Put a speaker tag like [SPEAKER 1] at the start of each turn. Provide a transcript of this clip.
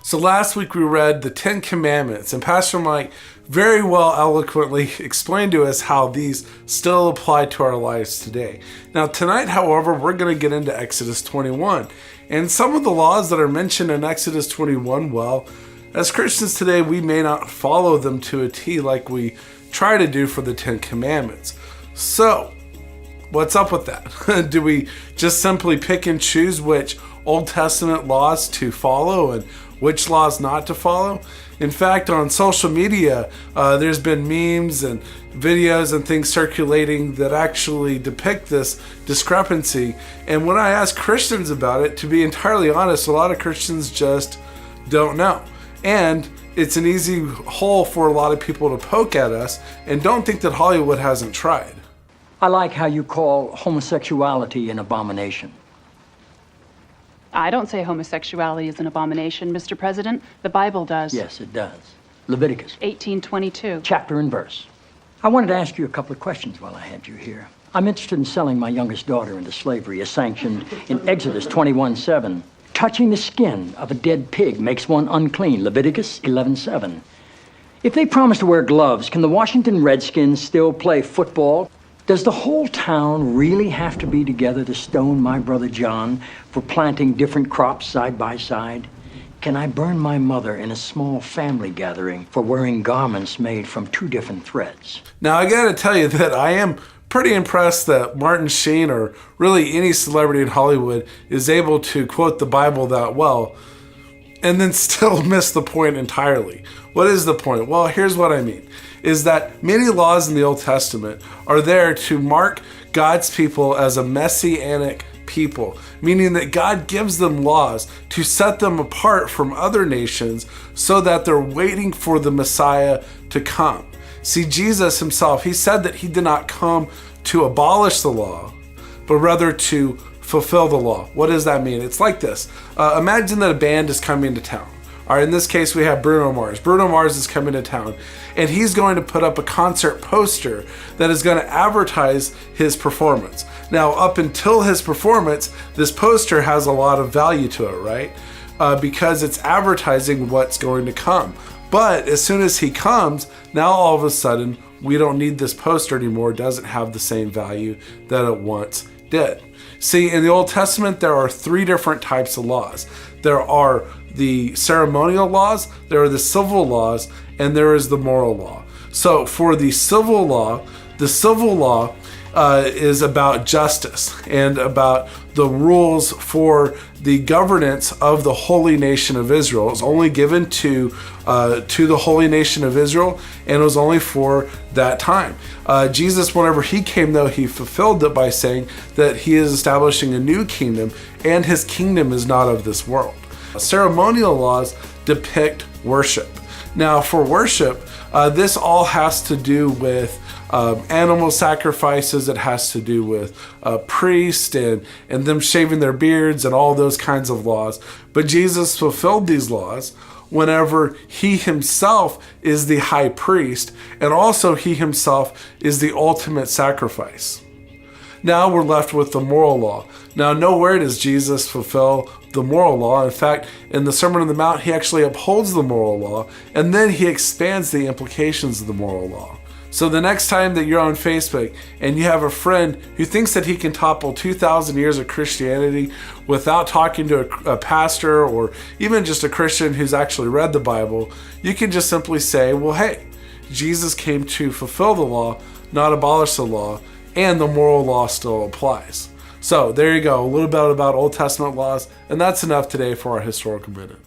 [SPEAKER 1] So last week we read the Ten Commandments, and Pastor Mike very well eloquently explained to us how these still apply to our lives today. Now tonight, however, we're going to get into Exodus 21. And some of the laws that are mentioned in Exodus 21, well, as Christians today, we may not follow them to a T like we try to do for the Ten Commandments. So, what's up with that? Do we just simply pick and choose which Old Testament laws to follow and which laws not to follow? In fact, on social media, there's been memes and videos and things circulating that actually depict this discrepancy. And when I ask Christians about it, to be entirely honest, a lot of Christians just don't know. And it's an easy hole for a lot of people to poke at us, and don't think that Hollywood hasn't tried.
[SPEAKER 2] I like how you call homosexuality an abomination.
[SPEAKER 3] I don't say homosexuality is an abomination, Mr. President. The Bible does.
[SPEAKER 2] Yes, it does. Leviticus
[SPEAKER 3] 18:22.
[SPEAKER 2] chapter and verse. I wanted to ask you a couple of questions while I had you here. I'm interested in selling my youngest daughter into slavery as sanctioned in Exodus 21:7. Touching the skin of a dead pig makes one unclean, Leviticus 11:7. If they promise to wear gloves, can the Washington Redskins still play football? Does the whole town really have to be together to stone my brother John for planting different crops side by side? Can I burn my mother in a small family gathering for wearing garments made from two different threads?
[SPEAKER 1] Now, I gotta tell you that I am pretty impressed that Martin Sheen, or really any celebrity in Hollywood, is able to quote the Bible that well and then still miss the point entirely. What is the point? Well, here's what I mean, is that many laws in the Old Testament are there to mark God's people as a messianic people, meaning that God gives them laws to set them apart from other nations so that they're waiting for the Messiah to come. See, Jesus himself, he said that he did not come to abolish the law, but rather to fulfill the law. What does that mean? It's like this. Imagine that a band is coming to town. All right, in this case, we have Bruno Mars. Bruno Mars is coming to town, and he's going to put up a concert poster that is going to advertise his performance. Now, up until his performance, this poster has a lot of value to it, right? Because it's advertising what's going to come. But as soon as he comes, now all of a sudden, we don't need this poster anymore. It doesn't have the same value that it once did. See, in the Old Testament, there are three different types of laws. There are the ceremonial laws, there are the civil laws, and there is the moral law. So for the civil law is about justice and about the rules for the governance of the holy nation of Israel. It was only given to the holy nation of Israel, and it was only for that time. Jesus, whenever he came, though, he fulfilled it by saying that he is establishing a new kingdom, and his kingdom is not of this world. Ceremonial laws depict worship. Now, for worship, this all has to do with animal sacrifices. It has to do with priests and them shaving their beards and all those kinds of laws. But Jesus fulfilled these laws whenever he himself is the high priest, and also he himself is the ultimate sacrifice. Now we're left with the moral law. Now, nowhere does Jesus fulfill the moral law. In fact, in the Sermon on the Mount, he actually upholds the moral law, and then he expands the implications of the moral law. So the next time that you're on Facebook and you have a friend who thinks that he can topple 2,000 years of Christianity without talking to a pastor or even just a Christian who's actually read the Bible, you can just simply say, well, hey, Jesus came to fulfill the law, not abolish the law, and the moral law still applies. So there you go, a little bit about Old Testament laws, and that's enough today for our Historical Minute.